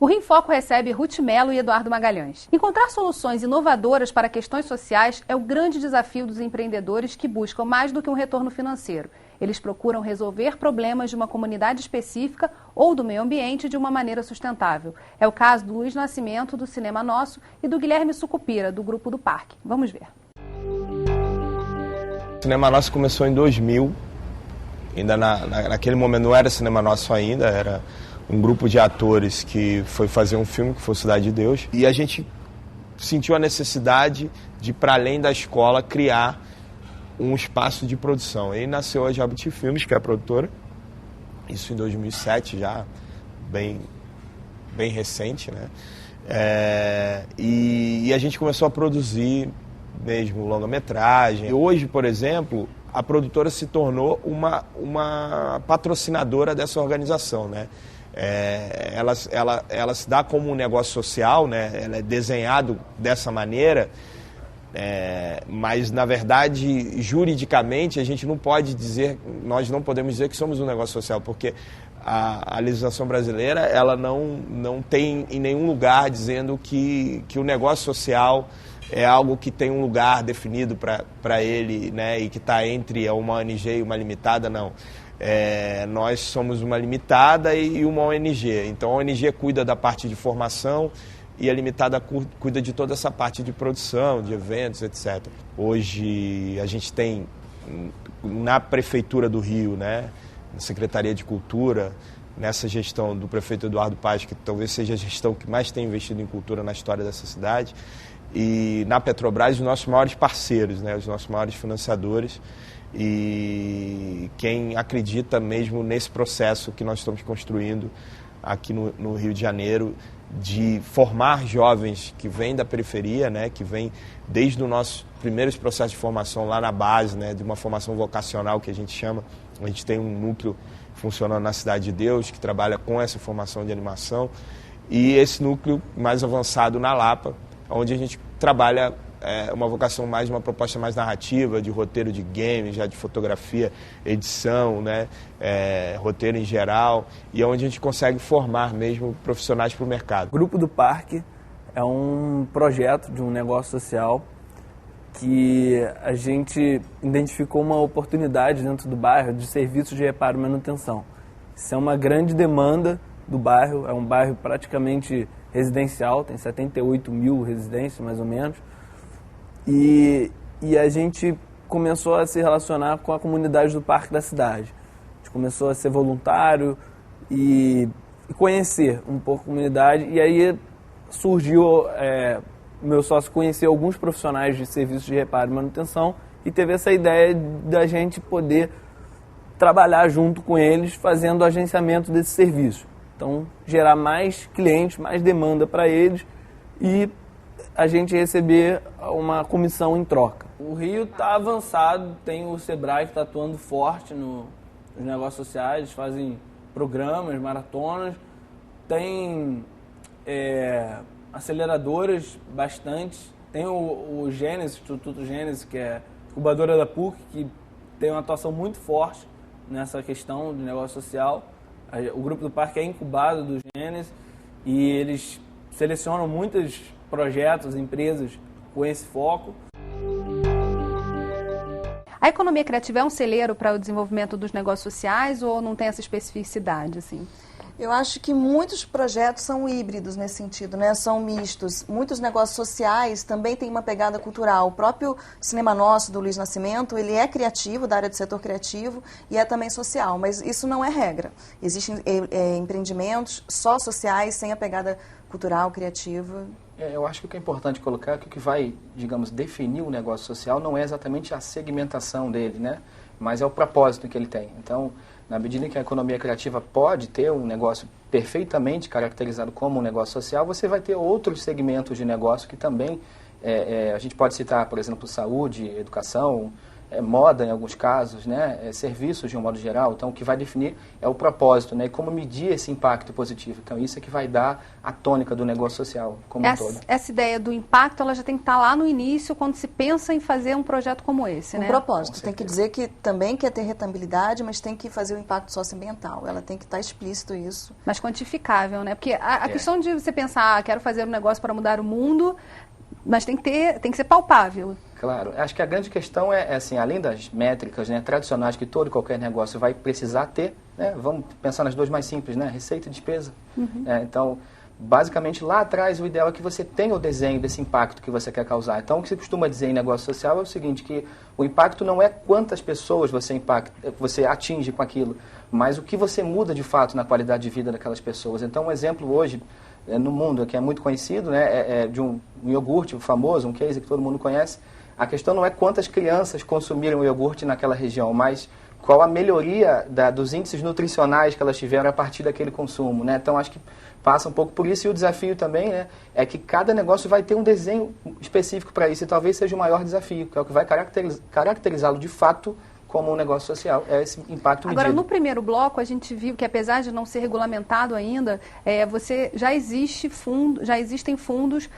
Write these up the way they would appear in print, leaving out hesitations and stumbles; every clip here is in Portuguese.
O Rio em Foco recebe Ruth Melo e Eduardo Magalhães. Encontrar soluções inovadoras para questões sociais é o grande desafio dos empreendedores que buscam mais do que um retorno financeiro. Eles procuram resolver problemas de uma comunidade específica ou do meio ambiente de uma maneira sustentável. É o caso do Luiz Nascimento, do Cinema Nosso, e do Guilherme Sucupira, do Grupo do Parque. Vamos ver. O Cinema Nosso começou em 2000. Ainda naquele momento não era Cinema Nosso ainda, era um grupo de atores que foi fazer um filme que foi Cidade de Deus. E a gente sentiu a necessidade de, para além da escola, criar um espaço de produção. Aí nasceu a Jabuti Filmes, que é a produtora, isso em 2007 já, bem recente, né? E a gente começou a produzir mesmo longa-metragem. E hoje, por exemplo, a produtora se tornou uma patrocinadora dessa organização, né? Ela se dá como um negócio social, né? Ela é desenhado dessa maneira, mas na verdade juridicamente a gente não pode dizer, nós não podemos dizer que somos um negócio social, porque a legislação brasileira ela não tem em nenhum lugar dizendo que o negócio social é algo que tem um lugar definido para ele, né? E que está entre uma ONG e uma limitada, não. Nós somos uma limitada e uma ONG. Então a ONG cuida da parte de formação e a limitada cuida de toda essa parte de produção, de eventos, etc. Hoje a gente tem na Prefeitura do Rio, né, na Secretaria de Cultura, nessa gestão do prefeito Eduardo Paes, que talvez seja a gestão que mais tem investido em cultura na história dessa cidade, e na Petrobras os nossos maiores parceiros, né, os nossos maiores financiadores, e quem acredita mesmo nesse processo que nós estamos construindo aqui no Rio de Janeiro, de formar jovens que vêm da periferia, né, que vêm desde os nossos primeiros processos de formação lá na base, né, de uma formação vocacional que a gente chama. A gente tem um núcleo funcionando na Cidade de Deus, que trabalha com essa formação de animação, e esse núcleo mais avançado na Lapa, onde a gente trabalha uma vocação mais, uma proposta mais narrativa, de roteiro de game, já de fotografia, edição, né, roteiro em geral, e é onde a gente consegue formar mesmo profissionais para o mercado. O Grupo do Parque é um projeto de um negócio social que a gente identificou uma oportunidade dentro do bairro de serviços de reparo e manutenção. Isso é uma grande demanda do bairro, é um bairro praticamente residencial, tem 78 mil residências mais ou menos, e a gente começou a se relacionar com a comunidade do parque da cidade. A gente começou a ser voluntário e conhecer um pouco a comunidade, e aí surgiu, meu sócio conheceu alguns profissionais de serviços de reparo e manutenção e teve essa ideia da gente poder trabalhar junto com eles fazendo o agenciamento desse serviço. Então, gerar mais clientes, mais demanda para eles e a gente receber uma comissão em troca. O Rio está avançado, tem o Sebrae que está atuando forte nos negócios sociais, eles fazem programas, maratonas, tem aceleradoras bastante, tem o Gênesis, Instituto Gênesis, que é incubadora da PUC, que tem uma atuação muito forte nessa questão de negócio social. O Grupo do Parque é incubado do Gênesis e eles selecionam muitos projetos, empresas com esse foco. A economia criativa é um celeiro para o desenvolvimento dos negócios sociais ou não tem essa especificidade, assim? Eu acho que muitos projetos são híbridos nesse sentido, né? São mistos. Muitos negócios sociais também têm uma pegada cultural. O próprio Cinema Nosso, do Luiz Nascimento, ele é criativo, da área do setor criativo, e é também social, mas isso não é regra. Existem empreendimentos só sociais, sem a pegada cultural, criativa. Eu acho que o que é importante colocar é que o que vai, digamos, definir o negócio social não é exatamente a segmentação dele, né? Mas é o propósito que ele tem. Então, na medida em que a economia criativa pode ter um negócio perfeitamente caracterizado como um negócio social, você vai ter outros segmentos de negócio que também, a gente pode citar, por exemplo, saúde, educação, moda em alguns casos, né, serviços de um modo geral. Então, o que vai definir é o propósito, né, e como medir esse impacto positivo. Então, isso é que vai dar a tônica do negócio social como um todo. Essa ideia do impacto, ela já tem que estar lá no início, quando se pensa em fazer um projeto como esse, né? Um propósito. Tem que dizer que também quer ter rentabilidade, mas tem que fazer o impacto socioambiental. Ela tem que estar explícito isso. Mas quantificável, né? Porque a questão de você pensar, quero fazer um negócio para mudar o mundo, mas tem que ser palpável. Claro. Acho que a grande questão é assim, além das métricas, né, tradicionais que todo e qualquer negócio vai precisar ter, né, vamos pensar nas duas mais simples, né, receita e despesa. Então, basicamente, lá atrás, o ideal é que você tenha o desenho desse impacto que você quer causar. Então, o que se costuma dizer em negócio social é o seguinte, que o impacto não é quantas pessoas você atinge com aquilo, mas o que você muda de fato na qualidade de vida daquelas pessoas. Então, um exemplo hoje, no mundo, que é muito conhecido, né, é de um iogurte famoso, um case que todo mundo conhece. A questão não é quantas crianças consumiram o iogurte naquela região, mas qual a melhoria dos índices nutricionais que elas tiveram a partir daquele consumo, né? Então, acho que passa um pouco por isso. E o desafio também, né, é que cada negócio vai ter um desenho específico para isso, e talvez seja o maior desafio, que é o que vai caracterizá-lo de fato como um negócio social, é esse impacto medido. Agora, no primeiro bloco, a gente viu que, apesar de não ser regulamentado ainda, já existem fundos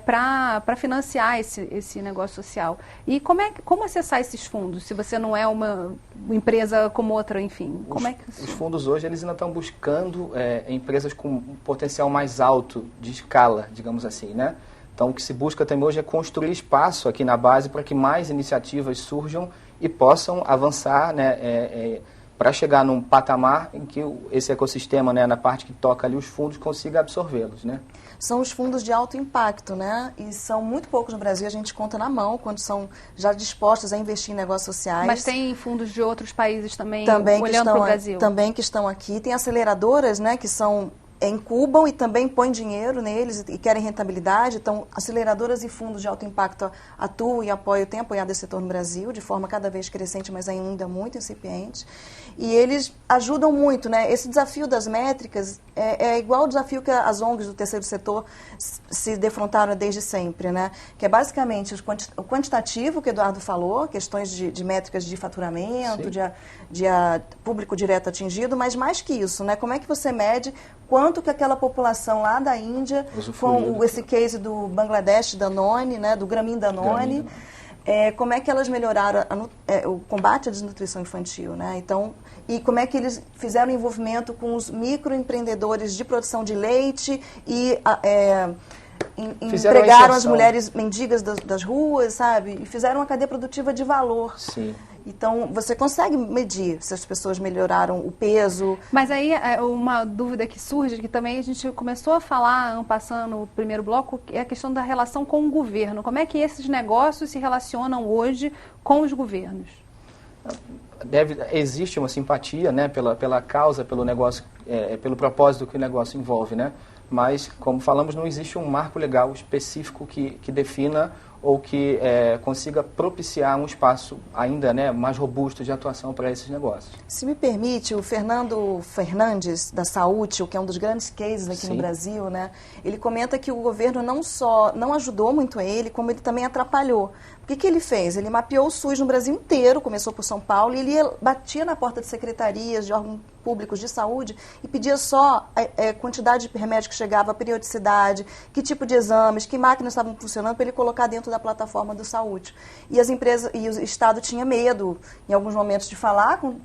para financiar esse negócio social. E como acessar esses fundos, se você não é uma empresa como outra, enfim? Os fundos hoje, eles ainda estão buscando empresas com um potencial mais alto de escala, digamos assim, né? Então, o que se busca também hoje é construir espaço aqui na base para que mais iniciativas surjam e possam avançar, né, para chegar num patamar em que esse ecossistema, né, na parte que toca ali os fundos, consiga absorvê-los, né? São os fundos de alto impacto, né? E são muito poucos no Brasil, a gente conta na mão, quando são já dispostos a investir em negócios sociais. Mas tem fundos de outros países também olhando para o Brasil? Também que estão aqui. Tem aceleradoras, né, que incubam e também põem dinheiro neles e querem rentabilidade. Então, aceleradoras e fundos de alto impacto atuam e têm apoiado esse setor no Brasil de forma cada vez crescente, mas ainda muito incipiente. E eles ajudam muito, né? Esse desafio das métricas é igual ao desafio que as ONGs do terceiro setor se defrontaram desde sempre, né? Que é basicamente o quantitativo que o Eduardo falou, questões de métricas de faturamento, de público direto atingido, mas mais que isso, né? Como é que você mede quanto que aquela população lá da Índia, com esse case do Bangladesh Danone, né, do Gramin Danone, como é que elas melhoraram o combate à desnutrição infantil, né? Então, e como é que eles fizeram envolvimento com os microempreendedores de produção de leite e empregaram as mulheres mendigas das ruas, sabe? E fizeram uma cadeia produtiva de valor. Sim. Então, você consegue medir se as pessoas melhoraram o peso. Mas aí, uma dúvida que surge, que também a gente começou a falar, passando no primeiro bloco, é a questão da relação com o governo. Como é que esses negócios se relacionam hoje com os governos? Existe uma simpatia, né, pela causa, pelo negócio, pelo propósito que o negócio envolve, né? Mas, como falamos, não existe um marco legal específico que defina ou que consiga propiciar um espaço ainda, né, mais robusto de atuação para esses negócios. Se me permite, o Fernando Fernandes, da Saúde, que é um dos grandes cases aqui no Brasil, né, ele comenta que o governo não só não ajudou muito ele, como ele também atrapalhou. O que ele fez? Ele mapeou o SUS no Brasil inteiro, começou por São Paulo, e ele batia na porta de secretarias, de órgãos públicos de saúde e pedia só a quantidade de remédio que chegava, a periodicidade, que tipo de exames, que máquinas estavam funcionando para ele colocar dentro da plataforma do Saúde. E as empresas e o Estado tinha medo, em alguns momentos, de falar com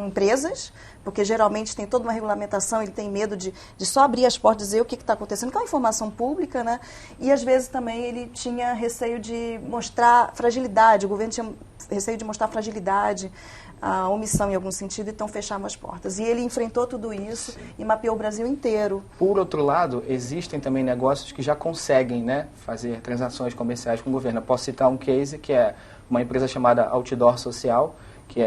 empresas, porque geralmente tem toda uma regulamentação, ele tem medo de só abrir as portas e dizer o que está acontecendo, que é uma informação pública, né? E às vezes também ele tinha receio de mostrar fragilidade, o governo tinha receio de mostrar fragilidade, a omissão em algum sentido, então fechavam as portas. E ele enfrentou tudo isso e mapeou o Brasil inteiro. Por outro lado, existem também negócios que já conseguem, né, fazer transações comerciais com o governo. Eu posso citar um case que é uma empresa chamada Outdoor Social, que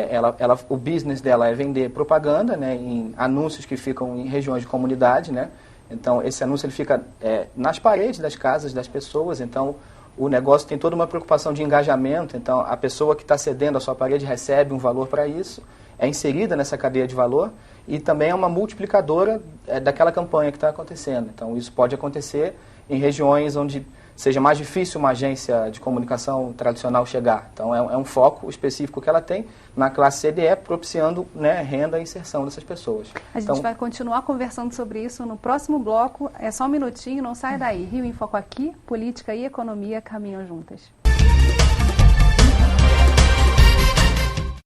o business dela é vender propaganda, né, em anúncios que ficam em regiões de comunidade, né? Então, esse anúncio ele fica nas paredes das casas das pessoas, então o negócio tem toda uma preocupação de engajamento, então a pessoa que está cedendo a sua parede recebe um valor para isso, é inserida nessa cadeia de valor e também é uma multiplicadora daquela campanha que está acontecendo. Então, isso pode acontecer em regiões onde seja mais difícil uma agência de comunicação tradicional chegar. Então, é um foco específico que ela tem na classe CDE, propiciando, né, renda e inserção dessas pessoas. A gente vai continuar conversando sobre isso no próximo bloco. É só um minutinho, não sai daí. Rio em Foco aqui, política e economia caminham juntas.